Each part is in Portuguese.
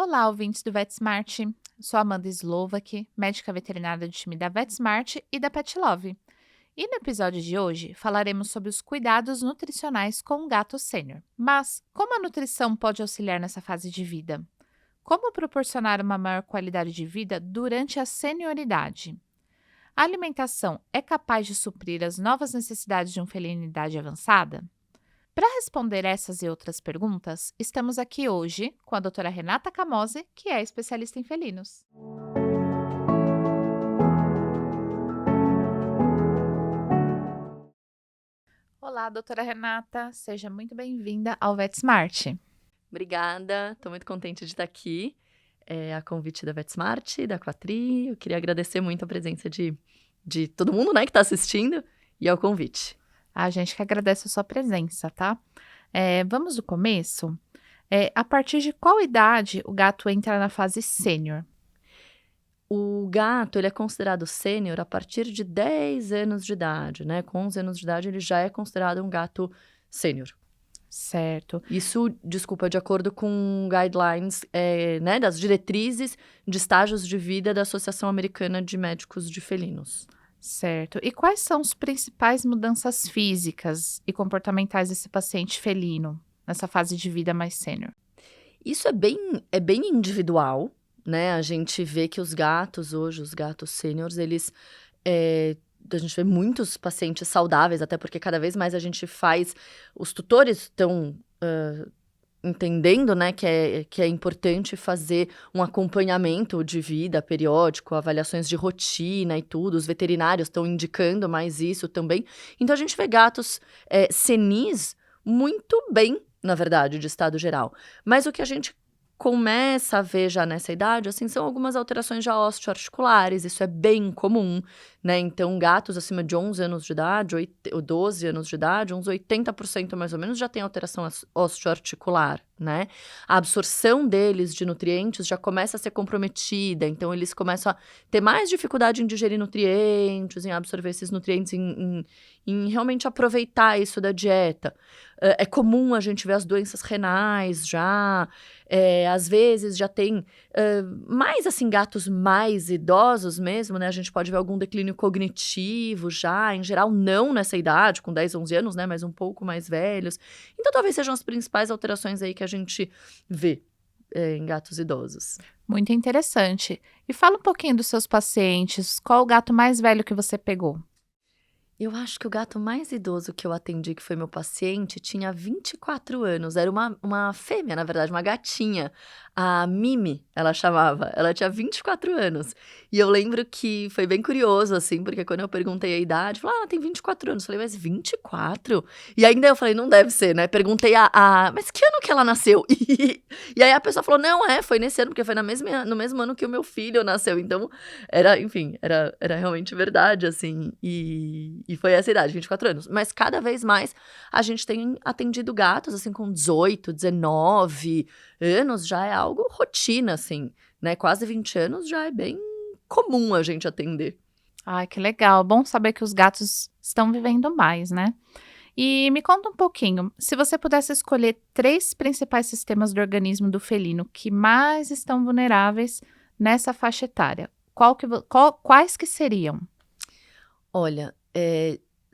Olá, ouvintes do VetSmart. Sou Amanda Slovak, médica veterinária do time da VetSmart e da PetLove. E no episódio de hoje falaremos sobre os cuidados nutricionais com o gato sênior. Mas como a nutrição pode auxiliar nessa fase de vida? Como proporcionar uma maior qualidade de vida durante a senioridade? A alimentação é capaz de suprir as novas necessidades de um felino em idade avançada? Para responder essas e outras perguntas, estamos aqui hoje com a doutora Renata Camose, que é especialista em felinos. Olá, doutora Renata, seja muito bem-vinda ao VetSmart. Obrigada, estou muito contente de estar aqui. A convite da VetSmart, da Quatri. Eu queria agradecer muito a presença de todo mundo, né, que está assistindo e ao convite. A gente que agradece a sua presença, tá? Vamos do começo? A partir de qual idade o gato entra na fase sênior? O gato, ele é considerado sênior a partir de 10 anos de idade, né? Com 11 anos de idade, ele já é considerado um gato sênior. Certo. Isso, desculpa, de acordo com guidelines, né, das diretrizes de estágios de vida da Associação Americana de Médicos de Felinos. Certo. E quais são as principais mudanças físicas e comportamentais desse paciente felino nessa fase de vida mais sênior? Isso é bem individual, né? A gente vê que os gatos hoje, os gatos sêniores, a gente vê muitos pacientes saudáveis, até porque cada vez mais a gente faz, os tutores estão entendendo, né, que é importante fazer um acompanhamento de vida periódico, avaliações de rotina e tudo. Os veterinários estão indicando mais isso também. Então, a gente vê gatos senis muito bem, na verdade, de estado geral. Mas o que a gente começa a ver já nessa idade, assim, são algumas alterações já osteoarticulares. Isso é bem comum, né? Então, gatos acima de 11 anos de idade, ou 12 anos de idade, uns 80% mais ou menos já tem alteração osteoarticular, né? A absorção deles de nutrientes já começa a ser comprometida, então eles começam a ter mais dificuldade em digerir nutrientes, em absorver esses nutrientes, em realmente aproveitar isso da dieta. É comum a gente ver as doenças renais já, às vezes já tem mais, assim, gatos mais idosos mesmo, né? A gente pode ver algum declínio cognitivo já, em geral não nessa idade, com 10, 11 anos, né? Mas um pouco mais velhos. Então, talvez sejam as principais alterações aí que a gente vê em gatos idosos. Muito interessante. E fala um pouquinho dos seus pacientes. Qual o gato mais velho que você pegou? Eu acho que o gato mais idoso que eu atendi, que foi meu paciente, tinha 24 anos. Era uma fêmea, na verdade, uma gatinha. A Mimi, ela chamava. Ela tinha 24 anos. E eu lembro que foi bem curioso, assim, porque quando eu perguntei a idade, falou, tem 24 anos. Eu falei, mas 24? E ainda eu falei, não deve ser, né? Perguntei mas que ano que ela nasceu? E aí a pessoa falou, não, foi nesse ano, porque foi no mesmo ano que o meu filho nasceu. Então, era realmente verdade, assim. E foi essa idade, 24 anos. Mas cada vez mais a gente tem atendido gatos, assim, com 18, 19 anos, já é algo rotina, assim, né? Quase 20 anos já é bem comum a gente atender. Ai, que legal. Bom saber que os gatos estão vivendo mais, né? E me conta um pouquinho, se você pudesse escolher 3 principais sistemas do organismo do felino que mais estão vulneráveis nessa faixa etária, quais que seriam? Olha,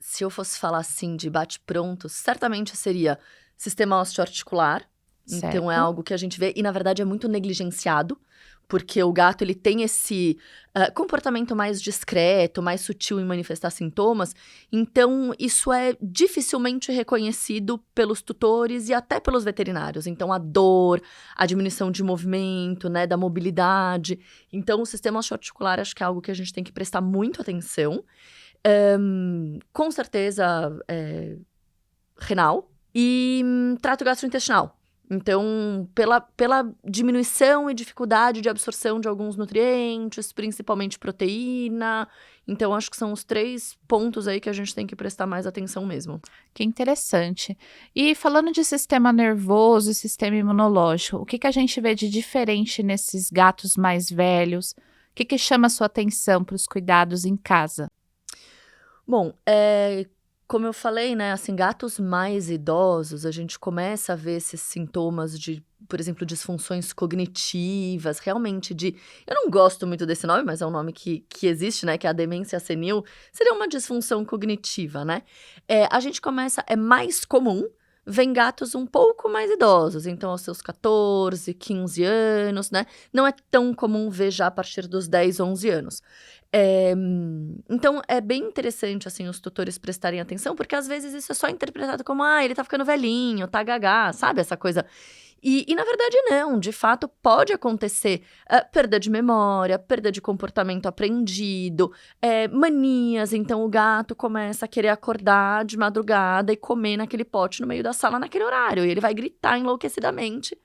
se eu fosse falar assim de bate-pronto, certamente seria sistema osteoarticular. Então é Certo? algo que a gente vê e na verdade é muito negligenciado, porque o gato ele tem esse comportamento mais discreto, mais sutil em manifestar sintomas. Então isso é dificilmente reconhecido pelos tutores e até pelos veterinários. Então a dor, a diminuição de movimento, né, da mobilidade. Então o sistema osteoarticular acho que é algo que a gente tem que prestar muito atenção. Com certeza, renal e trato gastrointestinal. Então, pela diminuição e dificuldade de absorção de alguns nutrientes, principalmente proteína. Então, acho que são os 3 pontos aí que a gente tem que prestar mais atenção mesmo. Que interessante. E falando de sistema nervoso e sistema imunológico, o que que a gente vê de diferente nesses gatos mais velhos? O que que chama a sua atenção para os cuidados em casa? Bom, Como eu falei, né, assim, gatos mais idosos, a gente começa a ver esses sintomas de, por exemplo, disfunções cognitivas, realmente de... Eu não gosto muito desse nome, mas é um nome que existe, né, que é a demência senil. Seria uma disfunção cognitiva, né? A gente começa... É mais comum ver em gatos um pouco mais idosos, então aos seus 14, 15 anos, né? Não é tão comum ver já a partir dos 10, 11 anos. Então, é bem interessante, assim, os tutores prestarem atenção, porque às vezes isso é só interpretado como, ele tá ficando velhinho, tá gagá, sabe? Essa coisa. E na verdade, não. De fato, pode acontecer perda de memória, perda de comportamento aprendido, manias. Então, o gato começa a querer acordar de madrugada e comer naquele pote no meio da sala naquele horário. E ele vai gritar enlouquecidamente,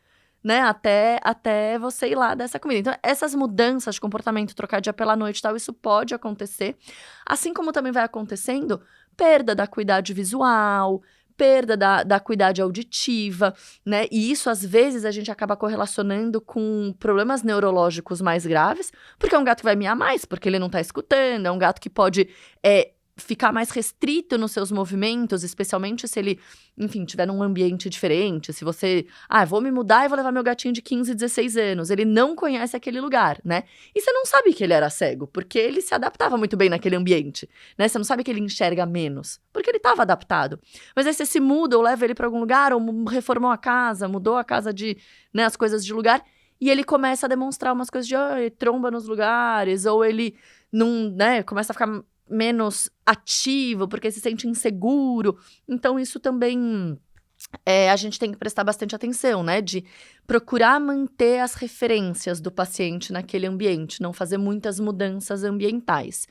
né, até você ir lá dar essa comida. Então, essas mudanças de comportamento, trocar dia pela noite e tal, isso pode acontecer. Assim como também vai acontecendo perda da acuidade visual, perda da acuidade auditiva, né? E isso, às vezes, a gente acaba correlacionando com problemas neurológicos mais graves, porque é um gato que vai miar mais, porque ele não tá escutando, é um gato que pode ficar mais restrito nos seus movimentos, especialmente se ele, enfim, tiver num ambiente diferente. Se você, vou me mudar e vou levar meu gatinho de 15, 16 anos. Ele não conhece aquele lugar, né? E você não sabe que ele era cego, porque ele se adaptava muito bem naquele ambiente, né? Você não sabe que ele enxerga menos, porque ele estava adaptado. Mas aí você se muda ou leva ele para algum lugar, ou reformou a casa, mudou a casa né, as coisas de lugar, e ele começa a demonstrar umas coisas de tromba nos lugares, ou ele não, né, começa a ficar menos ativo, porque se sente inseguro. Então, isso também a gente tem que prestar bastante atenção, né? De procurar manter as referências do paciente naquele ambiente, não fazer muitas mudanças ambientais.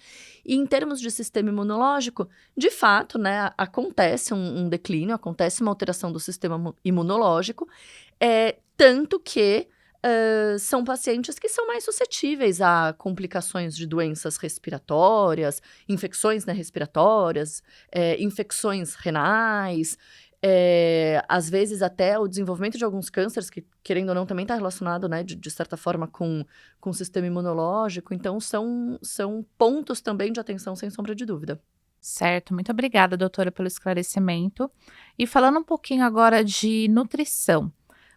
E em termos de sistema imunológico, de fato, né, acontece um declínio, acontece uma alteração do sistema imunológico, tanto que são pacientes que são mais suscetíveis a complicações de doenças respiratórias, infecções, né, respiratórias, infecções renais, às vezes até o desenvolvimento de alguns cânceres, que, querendo ou não, também está relacionado, né, de certa forma, com o sistema imunológico. Então, são pontos também de atenção, sem sombra de dúvida. Certo, muito obrigada, doutora, pelo esclarecimento. E falando um pouquinho agora de nutrição,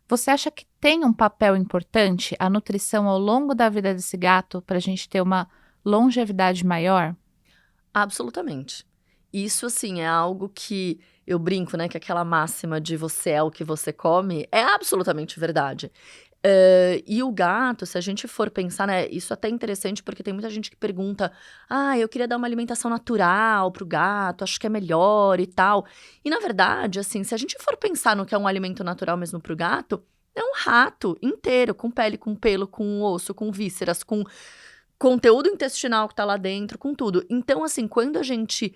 você acha que tem um papel importante a nutrição ao longo da vida desse gato para a gente ter uma longevidade maior? Absolutamente. Isso, assim, é algo que eu brinco, né, que aquela máxima de você é o que você come é absolutamente verdade. E o gato, se a gente for pensar, né, isso até é interessante porque tem muita gente que pergunta, eu queria dar uma alimentação natural pro gato, acho que é melhor e tal. E na verdade, assim, se a gente for pensar no que é um alimento natural mesmo pro gato, é um rato inteiro, com pele, com pelo, com osso, com vísceras, com conteúdo intestinal que tá lá dentro, com tudo. Então, assim, quando a gente,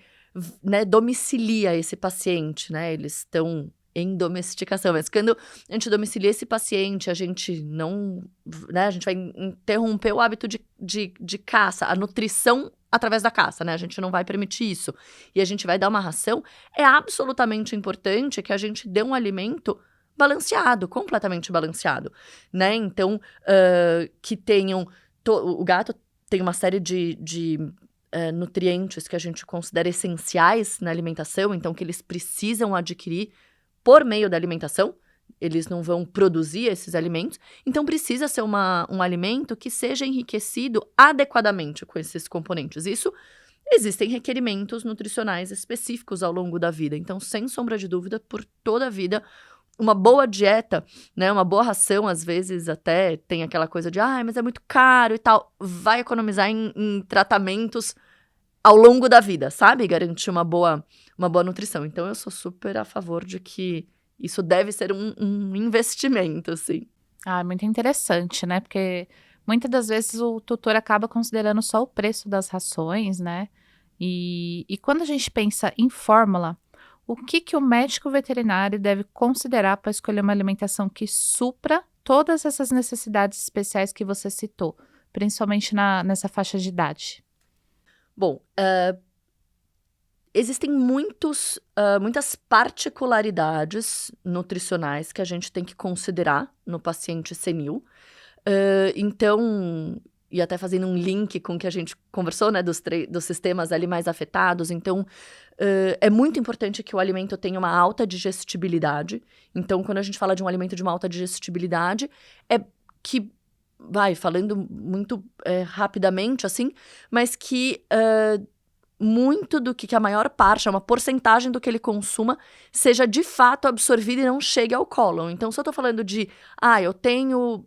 né, domicilia esse paciente, né, eles estão em domesticação, mas quando a gente domicilia esse paciente, a gente não, né, a gente vai interromper o hábito de caça, a nutrição através da caça, né, a gente não vai permitir isso, e a gente vai dar uma ração, é absolutamente importante que a gente dê um alimento balanceado, completamente balanceado, né, então, que tenham, o gato tem uma série de nutrientes que a gente considera essenciais na alimentação, então que eles precisam adquirir por meio da alimentação, eles não vão produzir esses alimentos, então precisa ser um alimento que seja enriquecido adequadamente com esses componentes. Isso, existem requerimentos nutricionais específicos ao longo da vida, então, sem sombra de dúvida, por toda a vida, uma boa dieta, né, uma boa ração, às vezes até tem aquela coisa de, mas é muito caro e tal, vai economizar em tratamentos ao longo da vida, sabe? Garantir uma boa nutrição. Então, eu sou super a favor de que isso deve ser um investimento, assim. Muito interessante, né? Porque muitas das vezes o tutor acaba considerando só o preço das rações, né? E quando a gente pensa em fórmula, o que o médico veterinário deve considerar para escolher uma alimentação que supra todas essas necessidades especiais que você citou, principalmente nessa faixa de idade? Bom, existem muitas particularidades nutricionais que a gente tem que considerar no paciente senil. Então, e até fazendo um link com o que a gente conversou, né, dos sistemas ali mais afetados. Então, é muito importante que o alimento tenha uma alta digestibilidade. Então, quando a gente fala de um alimento de uma alta digestibilidade, é que, falando muito rapidamente, assim, mas que muito do que a maior parte, uma porcentagem do que ele consuma, seja de fato absorvido e não chegue ao cólon. Então, se eu tô falando de, eu tenho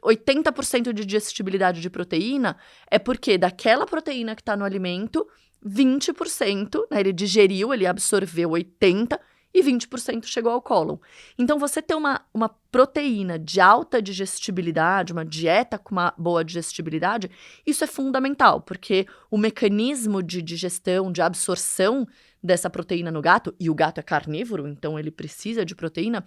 80% de digestibilidade de proteína, é porque daquela proteína que está no alimento, 20%, né, ele digeriu, ele absorveu 80% e 20% chegou ao cólon. Então, você ter uma proteína de alta digestibilidade, uma dieta com uma boa digestibilidade, isso é fundamental, porque o mecanismo de digestão, de absorção dessa proteína no gato, e o gato é carnívoro, então ele precisa de proteína,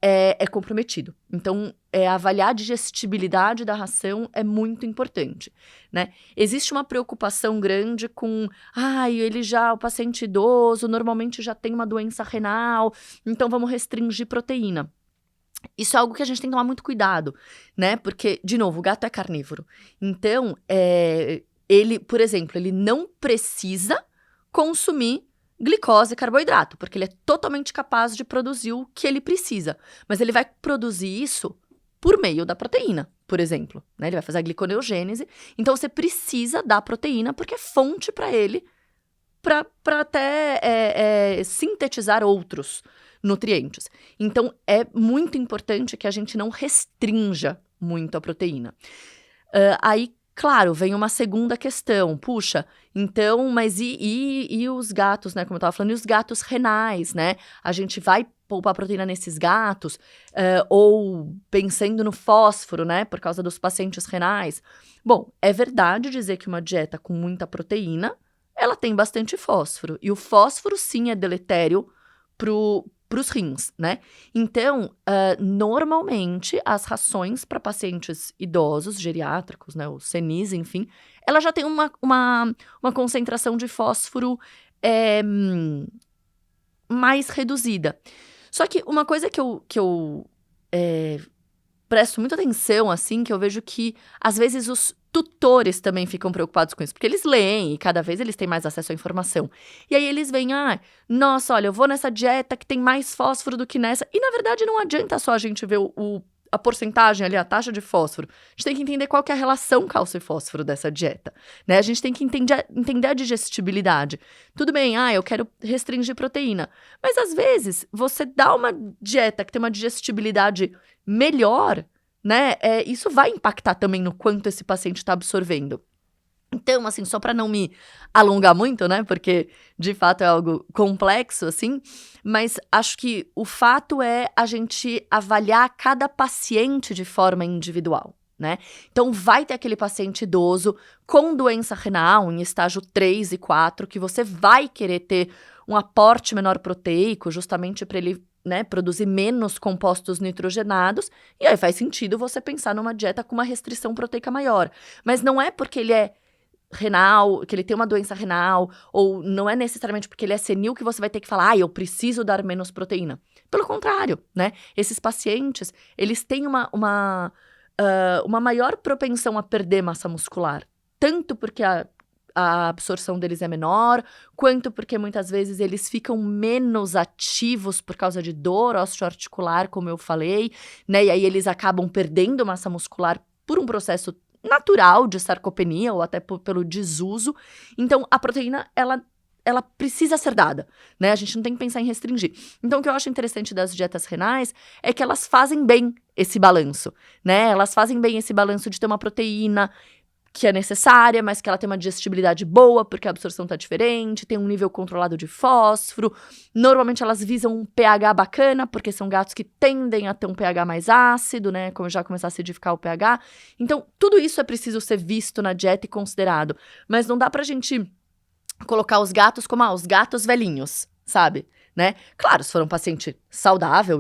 é comprometido. Então, avaliar a digestibilidade da ração é muito importante, né? Existe uma preocupação grande com, o paciente idoso normalmente já tem uma doença renal, então vamos restringir proteína. Isso é algo que a gente tem que tomar muito cuidado, né? Porque, de novo, o gato é carnívoro. Então, ele, por exemplo, ele não precisa consumir glicose e carboidrato, porque ele é totalmente capaz de produzir o que ele precisa. Mas ele vai produzir isso por meio da proteína, por exemplo, né? Ele vai fazer a gliconeogênese. Então, você precisa dar proteína, porque é fonte para ele, para até sintetizar outros nutrientes. Então, é muito importante que a gente não restrinja muito a proteína. Aí, claro, vem uma segunda questão. Puxa, então, mas e os gatos, né? Como eu estava falando, e os gatos renais, né? A gente vai poupar proteína nesses gatos? Ou pensando no fósforo, né? Por causa dos pacientes renais. Bom, é verdade dizer que uma dieta com muita proteína, ela tem bastante fósforo. E o fósforo, sim, é deletério pros rins, né? Então, normalmente, as rações para pacientes idosos, geriátricos, né, os senis, enfim, ela já tem uma concentração de fósforo mais reduzida. Só que uma coisa que eu presto muita atenção, assim, que eu vejo que, às vezes, os tutores também ficam preocupados com isso, porque eles leem e cada vez eles têm mais acesso à informação. E aí eles veem, nossa, olha, eu vou nessa dieta que tem mais fósforo do que nessa. E, na verdade, não adianta só a gente ver a porcentagem ali, a taxa de fósforo. A gente tem que entender qual que é a relação cálcio e fósforo dessa dieta, né? A gente tem que entender a digestibilidade. Tudo bem, eu quero restringir proteína. Mas, às vezes, você dá uma dieta que tem uma digestibilidade melhor, né? Isso vai impactar também no quanto esse paciente está absorvendo. Então, assim, só para não me alongar muito, né? Porque, de fato, é algo complexo, assim. Mas acho que o fato é a gente avaliar cada paciente de forma individual, né? Então, vai ter aquele paciente idoso com doença renal em estágio 3 e 4, que você vai querer ter um aporte menor proteico, justamente para ele, né, produzir menos compostos nitrogenados, e aí faz sentido você pensar numa dieta com uma restrição proteica maior. Mas não é porque ele é renal, que ele tem uma doença renal, ou não é necessariamente porque ele é senil que você vai ter que falar, eu preciso dar menos proteína. Pelo contrário, né? Esses pacientes, eles têm uma maior propensão a perder massa muscular, tanto porque a absorção deles é menor, quanto porque muitas vezes eles ficam menos ativos por causa de dor osteoarticular, como eu falei, né? E aí eles acabam perdendo massa muscular por um processo natural de sarcopenia ou até pelo desuso. Então, a proteína, ela precisa ser dada, né? A gente não tem que pensar em restringir. Então, o que eu acho interessante das dietas renais é que elas fazem bem esse balanço, né? Elas fazem bem esse balanço de ter uma proteína que é necessária, mas que ela tem uma digestibilidade boa, porque a absorção tá diferente, tem um nível controlado de fósforo. Normalmente elas visam um pH bacana, porque são gatos que tendem a ter um pH mais ácido, né? Como já começar a acidificar o pH. Então, tudo isso é preciso ser visto na dieta e considerado. Mas não dá pra gente colocar os gatos como, os gatos velhinhos, sabe? Né? Claro, se for um paciente saudável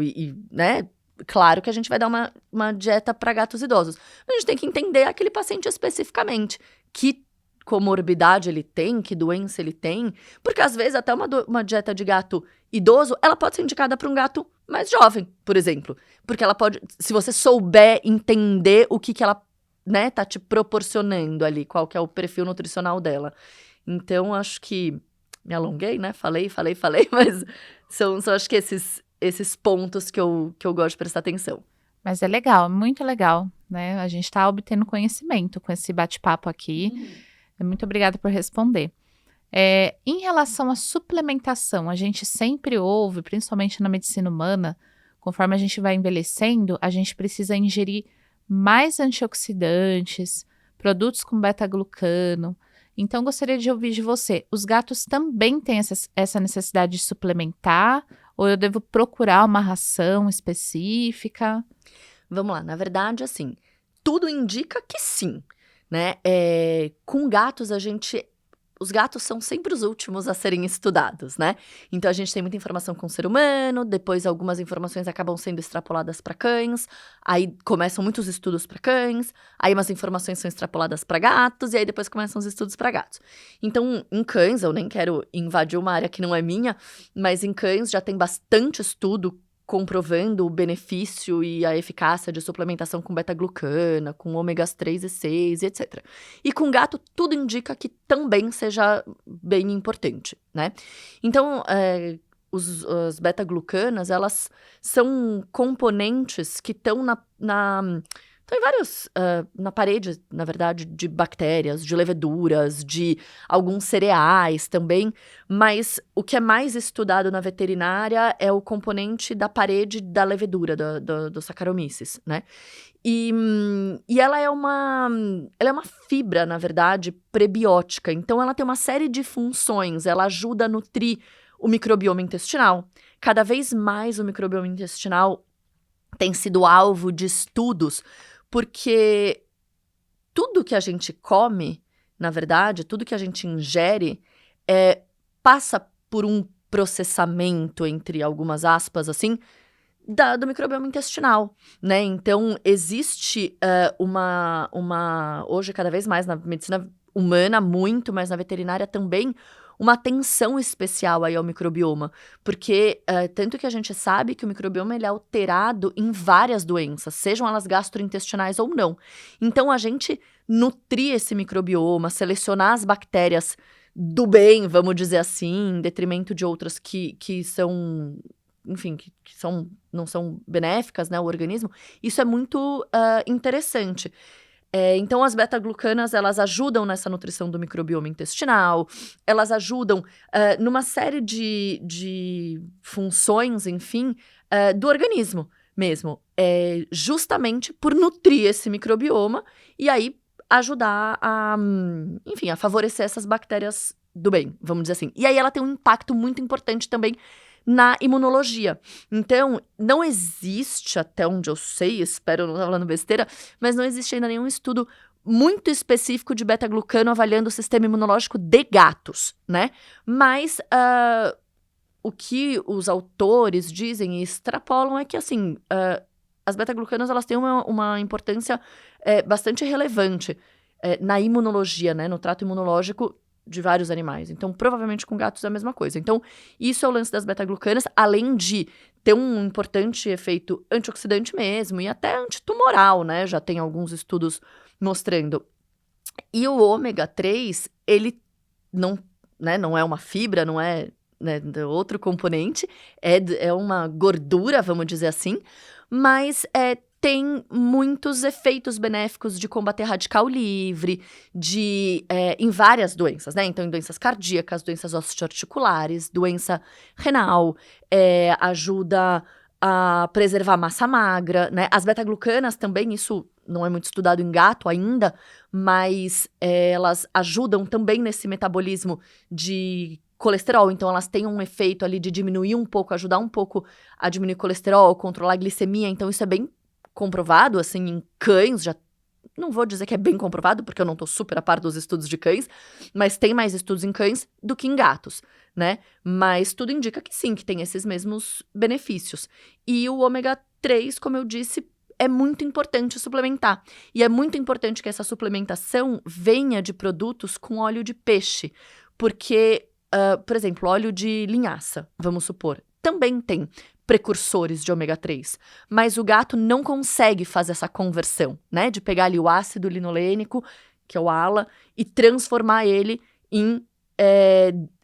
né? Claro que a gente vai dar uma dieta para gatos idosos. Mas a gente tem que entender aquele paciente especificamente. Que comorbidade ele tem, que doença ele tem. Porque às vezes até uma dieta de gato idoso, ela pode ser indicada para um gato mais jovem, por exemplo. Porque ela pode, se você souber entender o que ela né, tá te proporcionando ali, qual que é o perfil nutricional dela. Então, acho que me alonguei, né? Falei, mas são acho que esses pontos que eu gosto de prestar atenção. Mas é legal, muito legal, né? A gente está obtendo conhecimento com esse bate-papo aqui. Muito obrigada por responder. Em relação à suplementação, a gente sempre ouve, principalmente na medicina humana, conforme a gente vai envelhecendo, a gente precisa ingerir mais antioxidantes, produtos com beta-glucano. Então, gostaria de ouvir de você, os gatos também têm essa necessidade de suplementar? Ou eu devo procurar uma ração específica? Vamos lá, na verdade, assim, tudo indica que sim, né? Com gatos, os gatos são sempre os últimos a serem estudados, né? Então, a gente tem muita informação com o ser humano, depois algumas informações acabam sendo extrapoladas para cães, aí começam muitos estudos para cães, aí umas informações são extrapoladas para gatos, e aí depois começam os estudos para gatos. Então, em cães, eu nem quero invadir uma área que não é minha, mas em cães já tem bastante estudo comprovando o benefício e a eficácia de suplementação com beta-glucana, com ômegas 3 e 6, etc. E com gato, tudo indica que também seja bem importante, né? Então, as beta-glucanas, elas são componentes que estão estão em vários, na parede, na verdade, de bactérias, de leveduras, de alguns cereais também, mas o que é mais estudado na veterinária é o componente da parede da levedura, do Saccharomyces, né? E ela é uma fibra, na verdade, prebiótica, então ela tem uma série de funções, ela ajuda a nutrir o microbioma intestinal. Cada vez mais o microbioma intestinal tem sido alvo de estudos, porque tudo que a gente come, na verdade, tudo que a gente ingere, passa por um processamento, entre algumas aspas, assim, do microbioma intestinal, né? Então, existe hoje, cada vez mais na medicina humana, muito, mas na veterinária também, uma atenção especial aí ao microbioma, porque tanto que a gente sabe que o microbioma ele é alterado em várias doenças, sejam elas gastrointestinais ou não. Então, a gente nutrir esse microbioma, selecionar as bactérias do bem, vamos dizer assim, em detrimento de outras que são, enfim, que não são benéficas, né, ao organismo, isso é muito interessante. Então, as beta-glucanas, elas ajudam nessa nutrição do microbioma intestinal, elas ajudam numa série de funções, enfim, do organismo mesmo, justamente por nutrir esse microbioma e aí ajudar enfim, a favorecer essas bactérias do bem, vamos dizer assim. E aí ela tem um impacto muito importante também na imunologia. Então, não existe, até onde eu sei, espero não estar falando besteira, mas não existe ainda nenhum estudo muito específico de beta-glucano avaliando o sistema imunológico de gatos, né? Mas o que os autores dizem e extrapolam é que, assim, as beta-glucanas, elas têm uma importância bastante relevante na imunologia, né? No trato imunológico de vários animais. Então, provavelmente com gatos é a mesma coisa. Então, isso é o lance das beta-glucanas, além de ter um importante efeito antioxidante mesmo e até antitumoral, né? Já tem alguns estudos mostrando. E o ômega 3, ele não é uma fibra, não é, né, outro componente, é uma gordura, vamos dizer assim, mas tem muitos efeitos benéficos de combater radical livre, em várias doenças, né? Então, em doenças cardíacas, doenças osteoarticulares, doença renal, ajuda a preservar massa magra, né? As beta-glucanas também, isso não é muito estudado em gato ainda, mas elas ajudam também nesse metabolismo de colesterol, então elas têm um efeito ali de diminuir um pouco, ajudar um pouco a diminuir colesterol, controlar a glicemia, então isso é bem comprovado, assim, em cães, já não vou dizer que é bem comprovado, porque eu não tô super a par dos estudos de cães, mas tem mais estudos em cães do que em gatos, né? Mas tudo indica que sim, que tem esses mesmos benefícios. E o ômega 3, como eu disse, é muito importante suplementar. E é muito importante que essa suplementação venha de produtos com óleo de peixe, porque, por exemplo, óleo de linhaça, vamos supor, também tem precursores de ômega 3, mas o gato não consegue fazer essa conversão, né, de pegar ali o ácido linolênico, que é o ALA, e transformar ele em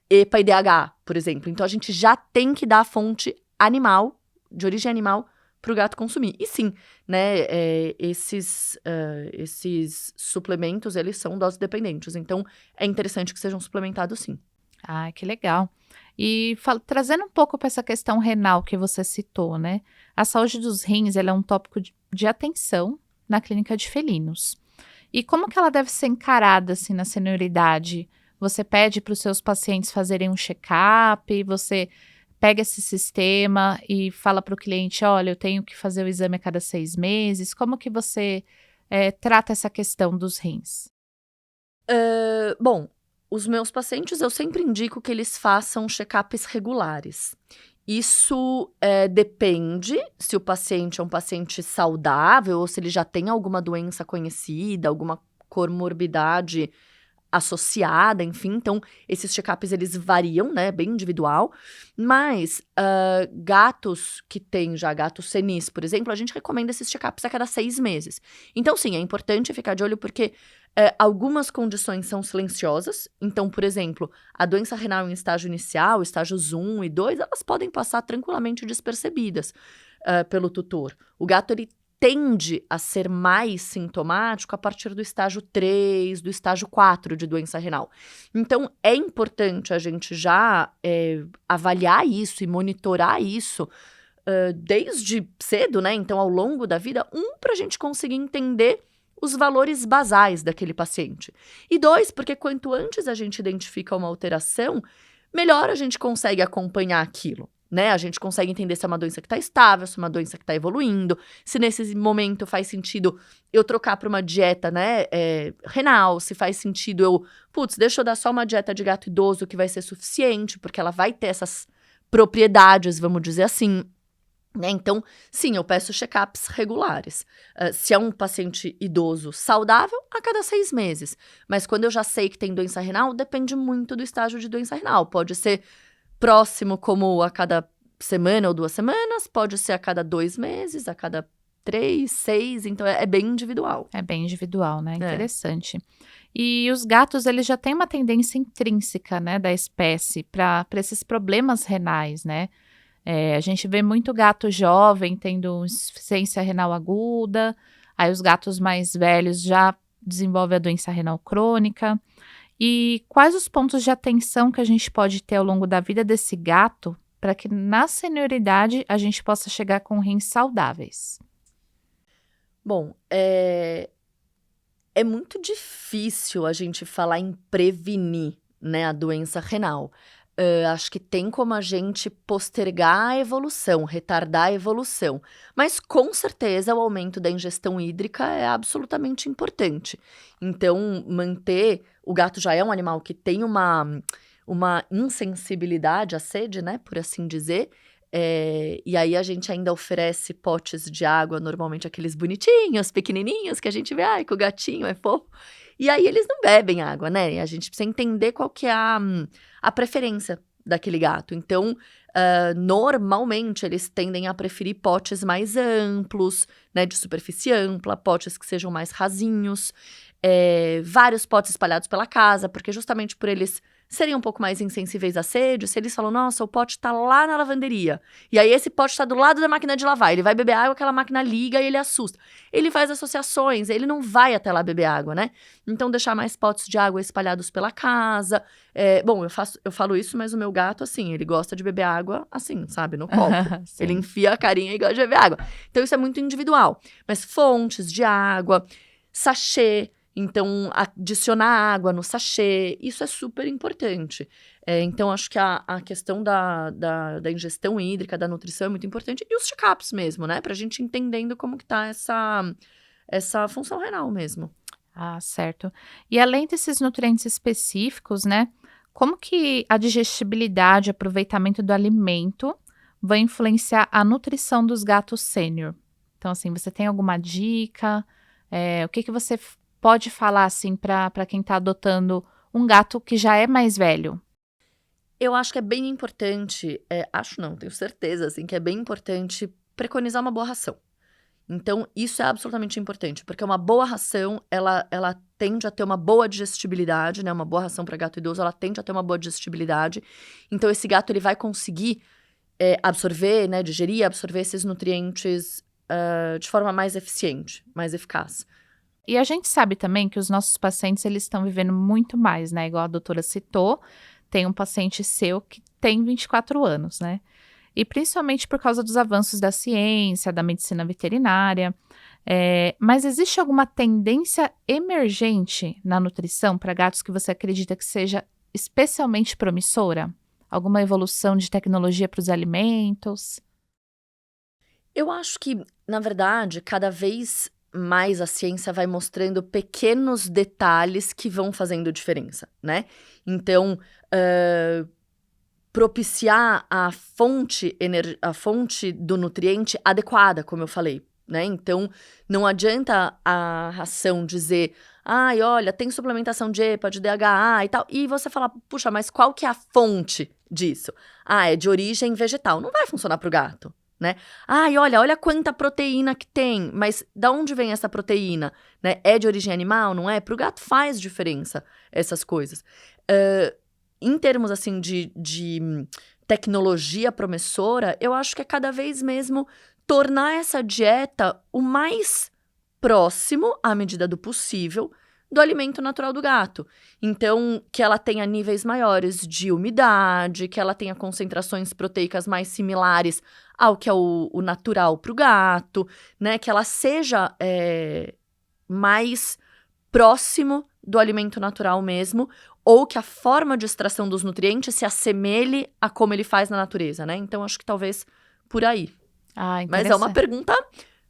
EPA e DHA, por exemplo. Então, a gente já tem que dar a fonte animal, de origem animal, para o gato consumir. E sim, né, esses suplementos, eles são dose dependentes. Então, é interessante que sejam suplementados sim. Ah, que legal. E trazendo um pouco para essa questão renal que você citou, né? A saúde dos rins, ela é um tópico de atenção na clínica de felinos. E como que ela deve ser encarada, assim, na senioridade? Você pede para os seus pacientes fazerem um check-up, você pega esse sistema e fala para o cliente, olha, eu tenho que fazer o exame a cada 6 meses. Como que você trata essa questão dos rins? Bom, os meus pacientes, eu sempre indico que eles façam check-ups regulares. Isso depende se o paciente é um paciente saudável ou se ele já tem alguma doença conhecida, alguma comorbidade associada, enfim. Então, esses check-ups, eles variam, né? Bem individual. Mas gatos que têm já gatos senis, por exemplo, a gente recomenda esses check-ups a cada 6 meses. Então, sim, é importante ficar de olho porque algumas condições são silenciosas. Então, por exemplo, a doença renal em estágio inicial, estágios 1 e 2, elas podem passar tranquilamente despercebidas pelo tutor. O gato, ele tende a ser mais sintomático a partir do estágio 3, do estágio 4 de doença renal. Então, é importante a gente já avaliar isso e monitorar isso desde cedo, né? Então, ao longo da vida, para a gente conseguir entender os valores basais daquele paciente. E 2, porque quanto antes a gente identifica uma alteração, melhor a gente consegue acompanhar aquilo. Né? A gente consegue entender se é uma doença que está estável, se é uma doença que está evoluindo, se nesse momento faz sentido eu trocar para uma dieta, né, renal, se faz sentido deixa eu dar só uma dieta de gato idoso que vai ser suficiente, porque ela vai ter essas propriedades, vamos dizer assim. Né? Então, sim, eu peço check-ups regulares. Se é um paciente idoso saudável, a cada 6 meses. Mas quando eu já sei que tem doença renal, depende muito do estágio de doença renal. Pode ser próximo, como a cada semana ou 2 semanas, pode ser a cada 2 meses, a cada 3, 6, então é bem individual. É bem individual, né? Interessante. E os gatos, eles já têm uma tendência intrínseca, né, da espécie para esses problemas renais, né? A gente vê muito gato jovem tendo insuficiência renal aguda, aí os gatos mais velhos já desenvolvem a doença renal crônica. E quais os pontos de atenção que a gente pode ter ao longo da vida desse gato para que na senioridade a gente possa chegar com rins saudáveis? Bom, é muito difícil a gente falar em prevenir, né, a doença renal. Acho que tem como a gente postergar a evolução, retardar a evolução. Mas, com certeza, o aumento da ingestão hídrica é absolutamente importante. Então, o gato já é um animal que tem uma insensibilidade à sede, né, por assim dizer. E aí a gente ainda oferece potes de água, normalmente aqueles bonitinhos, pequenininhos, que a gente vê, ai, que o gatinho é fofo. E aí eles não bebem água, né? E a gente precisa entender qual que é a preferência daquele gato. Então, normalmente eles tendem a preferir potes mais amplos, né, de superfície ampla, potes que sejam mais rasinhos, vários potes espalhados pela casa, porque justamente por eles serem um pouco mais insensíveis à sede, se eles falam, nossa, o pote tá lá na lavanderia, e aí esse pote tá do lado da máquina de lavar, ele vai beber água, aquela máquina liga e ele assusta. Ele faz associações, ele não vai até lá beber água, né? Então, deixar mais potes de água espalhados pela casa. Bom, eu falo isso, mas o meu gato, assim, ele gosta de beber água, assim, sabe, no copo. Ele enfia a carinha e gosta de beber água. Então, isso é muito individual. Mas fontes de água, sachê, então, adicionar água no sachê, isso é super importante. Então, acho que a questão da ingestão hídrica, da nutrição é muito importante. E os check-ups mesmo, né? Pra gente entendendo como que tá essa função renal mesmo. Ah, certo. E além desses nutrientes específicos, né? Como que a digestibilidade e aproveitamento do alimento vai influenciar a nutrição dos gatos sênior? Então, assim, você tem alguma dica? O que você pode falar, assim, para quem está adotando um gato que já é mais velho? Eu acho que é bem importante, acho não, tenho certeza, assim, que é bem importante preconizar uma boa ração. Então, isso é absolutamente importante, porque uma boa ração, ela tende a ter uma boa digestibilidade, né? Uma boa ração para gato idoso, ela tende a ter uma boa digestibilidade. Então, esse gato, ele vai conseguir absorver, né? Digerir, absorver esses nutrientes de forma mais eficiente, mais eficaz. E a gente sabe também que os nossos pacientes, eles estão vivendo muito mais, né? Igual a doutora citou, tem um paciente seu que tem 24 anos, né? E principalmente por causa dos avanços da ciência, da medicina veterinária. Mas existe alguma tendência emergente na nutrição para gatos que você acredita que seja especialmente promissora? Alguma evolução de tecnologia para os alimentos? Eu acho que, na verdade, cada vez mais a ciência vai mostrando pequenos detalhes que vão fazendo diferença, né? Então, propiciar a fonte do nutriente adequada, como eu falei, né? Então, não adianta a ração dizer, ai, olha, tem suplementação de EPA, de DHA e tal, e você falar, puxa, mas qual que é a fonte disso? Ah, é de origem vegetal. Não vai funcionar pro gato, né? Ai, olha quanta proteína que tem, mas da onde vem essa proteína? Né? É de origem animal, não é? Pro gato faz diferença essas coisas. Em termos, assim, de tecnologia promissora, eu acho que é cada vez mesmo tornar essa dieta o mais próximo, à medida do possível, do alimento natural do gato. Então, que ela tenha níveis maiores de umidade, que ela tenha concentrações proteicas mais similares ao que é o natural para o gato, né? Que ela seja mais próximo do alimento natural mesmo, ou que a forma de extração dos nutrientes se assemelhe a como ele faz na natureza, né? Então, acho que talvez por aí. Ah, Mas é uma pergunta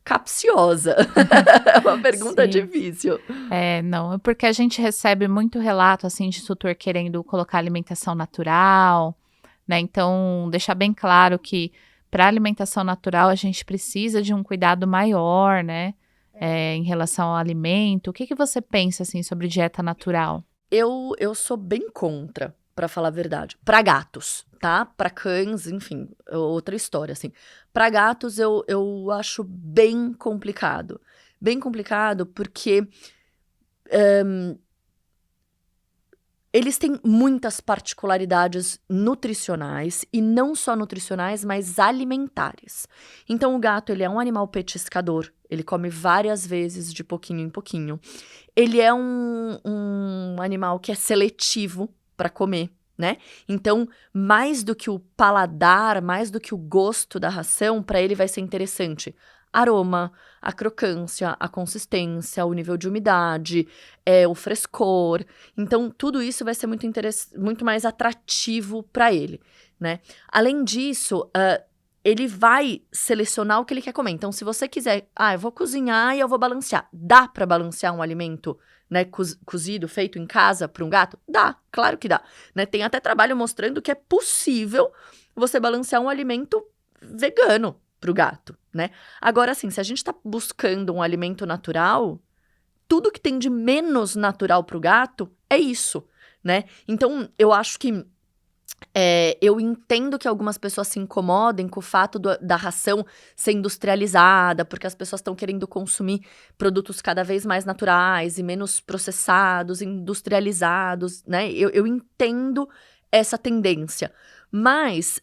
capciosa. É uma pergunta difícil. Não, é porque a gente recebe muito relato, assim, de tutor querendo colocar alimentação natural, né? Então, deixar bem claro que para alimentação natural a gente precisa de um cuidado maior, né? Em relação ao alimento. O que você pensa, assim, sobre dieta natural? Eu sou bem contra, pra falar a verdade. Pra gatos, tá? Pra cães, enfim, outra história, assim. Pra gatos, eu acho bem complicado. Bem complicado porque eles têm muitas particularidades nutricionais, e não só nutricionais, mas alimentares. Então, o gato, ele é um animal petiscador, ele come várias vezes de pouquinho em pouquinho. Ele é um animal que é seletivo para comer, né? Então, mais do que o paladar, mais do que o gosto da ração, para ele vai ser interessante aroma, a crocância, a consistência, o nível de umidade, o frescor. Então, tudo isso vai ser muito mais atrativo para ele, né? Além disso, ele vai selecionar o que ele quer comer. Então, se você quiser, eu vou cozinhar e eu vou balancear. Dá para balancear um alimento, né, cozido, feito em casa para um gato? Dá, claro que dá. Né? Tem até trabalho mostrando que é possível você balancear um alimento vegano pro gato, né? Agora, assim, se a gente tá buscando um alimento natural, tudo que tem de menos natural pro gato é isso, né? Então, eu acho que eu entendo que algumas pessoas se incomodem com o fato da ração ser industrializada, porque as pessoas estão querendo consumir produtos cada vez mais naturais e menos processados, industrializados, né? Eu entendo essa tendência. Mas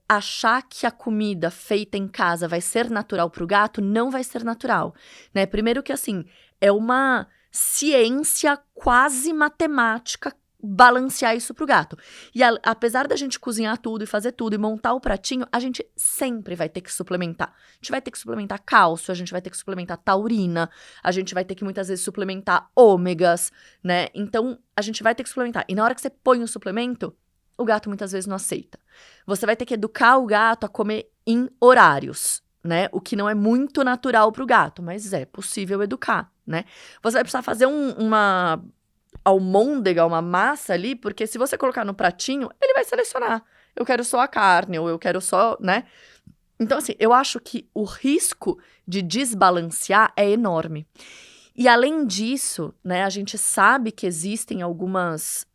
achar que a comida feita em casa vai ser natural para o gato não vai ser natural, né? Primeiro que, assim, é uma ciência quase matemática balancear isso pro gato. E apesar da gente cozinhar tudo e fazer tudo e montar o pratinho, a gente sempre vai ter que suplementar. A gente vai ter que suplementar cálcio, a gente vai ter que suplementar taurina, a gente vai ter que muitas vezes suplementar ômegas, né? Então, a gente vai ter que suplementar. E na hora que você põe o suplemento, o gato muitas vezes não aceita. Você vai ter que educar o gato a comer em horários, né? O que não é muito natural pro gato, mas é possível educar, né? Você vai precisar fazer uma almôndega, uma massa ali, porque se você colocar no pratinho, ele vai selecionar. Eu quero só a carne, ou eu quero só, né? Então, assim, eu acho que o risco de desbalancear é enorme. E além disso, né, a gente sabe que existem algumas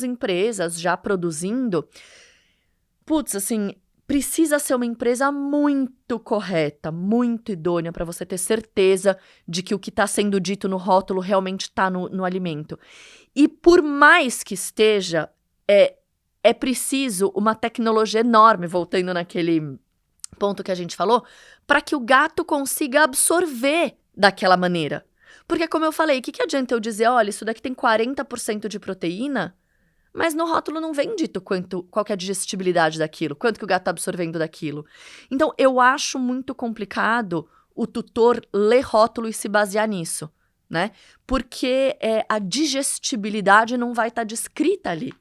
empresas já produzindo. Putz, assim, precisa ser uma empresa muito correta, muito idônea para você ter certeza de que o que está sendo dito no rótulo realmente está no alimento. E por mais que esteja, é preciso uma tecnologia enorme, voltando naquele ponto que a gente falou, para que o gato consiga absorver daquela maneira. Porque, como eu falei, o que adianta eu dizer, olha, isso daqui tem 40% de proteína, mas no rótulo não vem dito qual que é a digestibilidade daquilo, quanto que o gato está absorvendo daquilo. Então, eu acho muito complicado o tutor ler rótulo e se basear nisso, né? Porque a digestibilidade não vai estar descrita ali,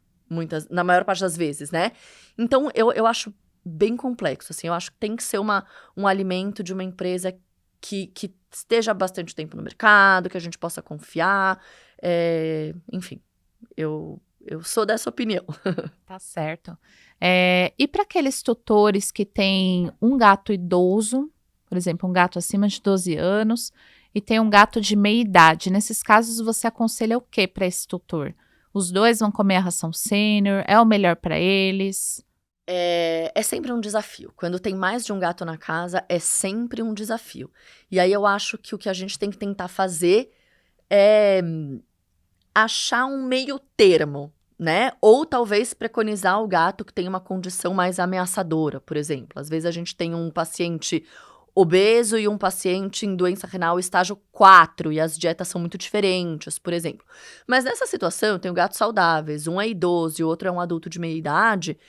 na maior parte das vezes, né? Então, eu acho bem complexo, assim, eu acho que tem que ser um alimento de uma empresa que esteja há bastante tempo no mercado, que a gente possa confiar, enfim, eu sou dessa opinião. Tá certo. E para aqueles tutores que têm um gato idoso, por exemplo, um gato acima de 12 anos, e tem um gato de meia idade, nesses casos você aconselha o que para esse tutor? Os dois vão comer a ração sênior? É o melhor para eles? É sempre um desafio. Quando tem mais de um gato na casa, é sempre um desafio. E aí eu acho que o que a gente tem que tentar fazer é achar um meio termo, né? Ou talvez preconizar o gato que tem uma condição mais ameaçadora, por exemplo. Às vezes a gente tem um paciente obeso e um paciente em doença renal estágio 4, e as dietas são muito diferentes, por exemplo. Mas nessa situação, eu tenho gatos saudáveis, um é idoso e o outro é um adulto de meia idade,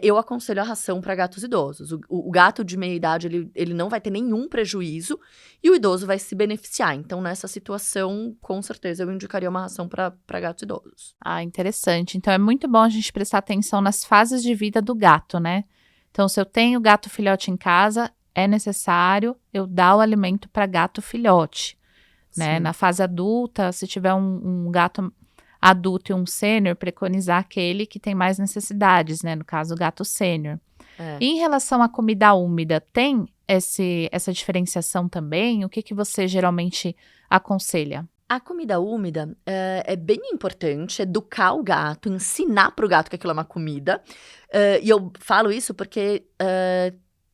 eu aconselho a ração para gatos idosos. O gato de meia idade, ele não vai ter nenhum prejuízo e o idoso vai se beneficiar. Então, nessa situação, com certeza, eu indicaria uma ração para gatos idosos. Ah, interessante. Então é muito bom a gente prestar atenção nas fases de vida do gato, né? Então, se eu tenho gato filhote em casa, é necessário eu dar o alimento para gato filhote, né? Sim. Na fase adulta, se tiver um gato adulto e um sênior, preconizar aquele que tem mais necessidades, né? No caso, o gato sênior. E em relação à comida úmida, tem essa diferenciação também? O que você geralmente aconselha? A comida úmida é bem importante, educar o gato, ensinar para o gato que aquilo é uma comida. E eu falo isso porque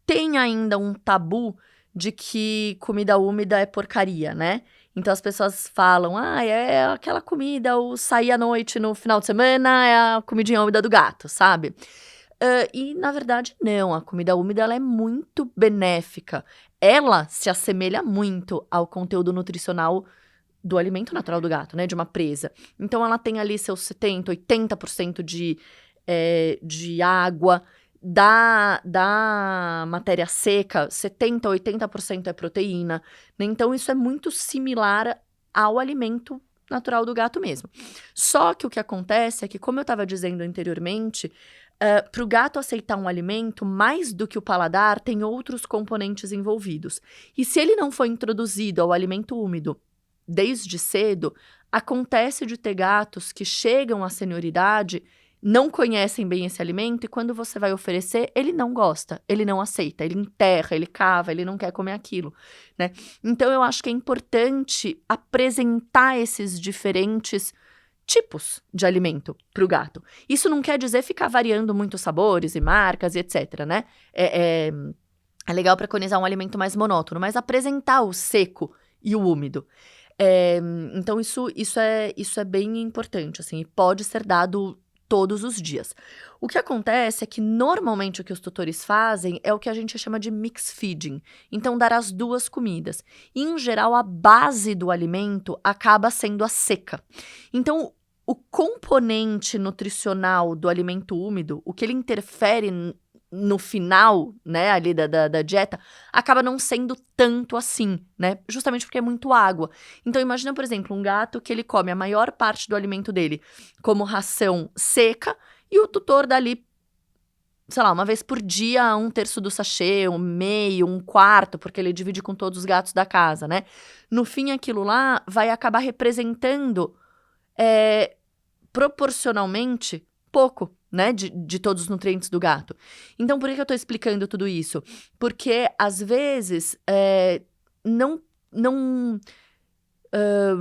tem ainda um tabu de que comida úmida é porcaria, né? Então as pessoas falam, é aquela comida, o sair à noite no final de semana é a comidinha úmida do gato, sabe? E na verdade não, a comida úmida ela é muito benéfica. Ela se assemelha muito ao conteúdo nutricional do alimento natural do gato, né? De uma presa. Então ela tem ali seus 70%, 80% de água. Da matéria seca, 70%, 80% é proteína, né? Então isso é muito similar ao alimento natural do gato mesmo. Só que o que acontece é que, como eu estava dizendo anteriormente, para o gato aceitar um alimento, mais do que o paladar, tem outros componentes envolvidos. E se ele não foi introduzido ao alimento úmido desde cedo, acontece de ter gatos que chegam à senioridade, não conhecem bem esse alimento e quando você vai oferecer, ele não gosta, ele não aceita, ele enterra, ele cava, ele não quer comer aquilo, né? Então, eu acho que é importante apresentar esses diferentes tipos de alimento para o gato. Isso não quer dizer ficar variando muito sabores e marcas e etc, né? É legal preconizar um alimento mais monótono, mas apresentar o seco e o úmido. Então, isso é bem importante, assim, e pode ser dado todos os dias. O que acontece é que, normalmente, o que os tutores fazem é o que a gente chama de mix feeding. Então, dar as duas comidas. E, em geral, a base do alimento acaba sendo a seca. Então, o componente nutricional do alimento úmido, o que ele interfere no final, né, ali da dieta, acaba não sendo tanto assim, né? Justamente porque é muito água. Então, imagina, por exemplo, um gato que ele come a maior parte do alimento dele como ração seca e o tutor dali, sei lá, uma vez por dia, 1/3 do sachê, 1/2, 1/4, porque ele divide com todos os gatos da casa, né? No fim, aquilo lá vai acabar representando proporcionalmente pouco, né, de todos os nutrientes do gato. Então, por que eu tô explicando tudo isso? Porque, às vezes,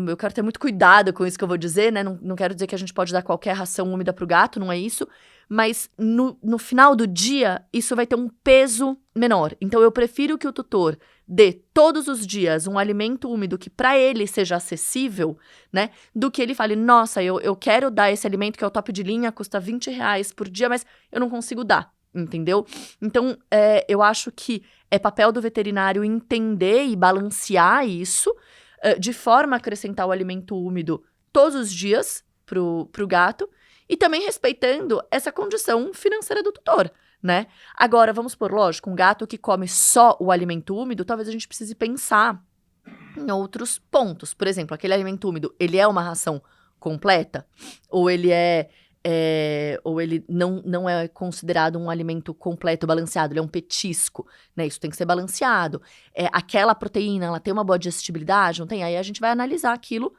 Eu quero ter muito cuidado com isso que eu vou dizer, né? Não quero dizer que a gente pode dar qualquer ração úmida pro gato, não é isso. Mas no final do dia, isso vai ter um peso menor. Então, eu prefiro que o tutor dê todos os dias um alimento úmido que para ele seja acessível, né? Do que ele fale, nossa, eu quero dar esse alimento que é o top de linha, custa R$20 por dia, mas eu não consigo dar, entendeu? Então, eu acho que é papel do veterinário entender e balancear isso, de forma a acrescentar o alimento úmido todos os dias pro gato, e também respeitando essa condição financeira do tutor, né? Agora, vamos supor, lógico, um gato que come só o alimento úmido, talvez a gente precise pensar em outros pontos. Por exemplo, aquele alimento úmido, ele é uma ração completa? Ou ele ou ele não é considerado um alimento completo, balanceado, ele é um petisco, né? Isso tem que ser balanceado. Aquela proteína, ela tem uma boa digestibilidade? Não tem? Aí a gente vai analisar aquilo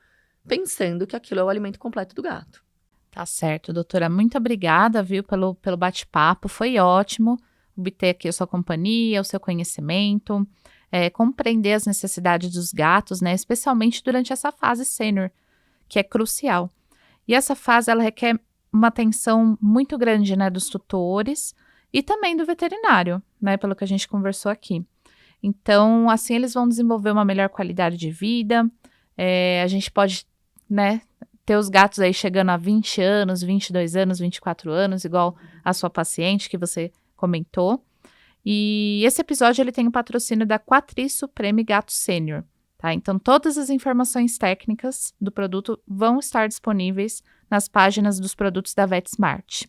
pensando que aquilo é o alimento completo do gato. Tá certo, doutora. Muito obrigada, viu, pelo bate-papo. Foi ótimo obter aqui a sua companhia, o seu conhecimento, compreender as necessidades dos gatos, né? Especialmente durante essa fase sênior, que é crucial. E essa fase, ela requer uma atenção muito grande, né, dos tutores e também do veterinário, né, pelo que a gente conversou aqui. Então, assim, eles vão desenvolver uma melhor qualidade de vida. A gente pode, né, ter os gatos aí chegando a 20 anos, 22 anos, 24 anos, igual a sua paciente que você comentou. E esse episódio, ele tem o patrocínio da Quatri Supreme Gato Sênior, tá? Então, todas as informações técnicas do produto vão estar disponíveis nas páginas dos produtos da VetSmart.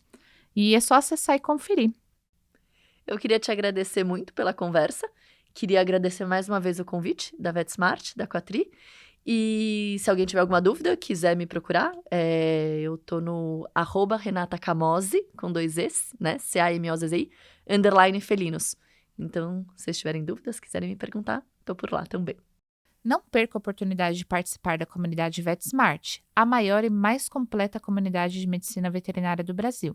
E é só acessar e conferir. Eu queria te agradecer muito pela conversa. Queria agradecer mais uma vez o convite da VetSmart, da Quatri. E se alguém tiver alguma dúvida, quiser me procurar, eu tô no @RenataCamozzi, com 2 Es, né? CAMOZZI, _felinos. Então, se vocês tiverem dúvidas, quiserem me perguntar, tô por lá também. Não perca a oportunidade de participar da comunidade VetSmart, a maior e mais completa comunidade de medicina veterinária do Brasil.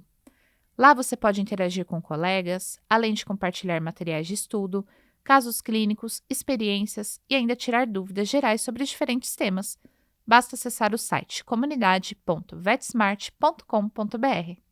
Lá você pode interagir com colegas, além de compartilhar materiais de estudo, casos clínicos, experiências e ainda tirar dúvidas gerais sobre diferentes temas. Basta acessar o site comunidade.vetsmart.com.br.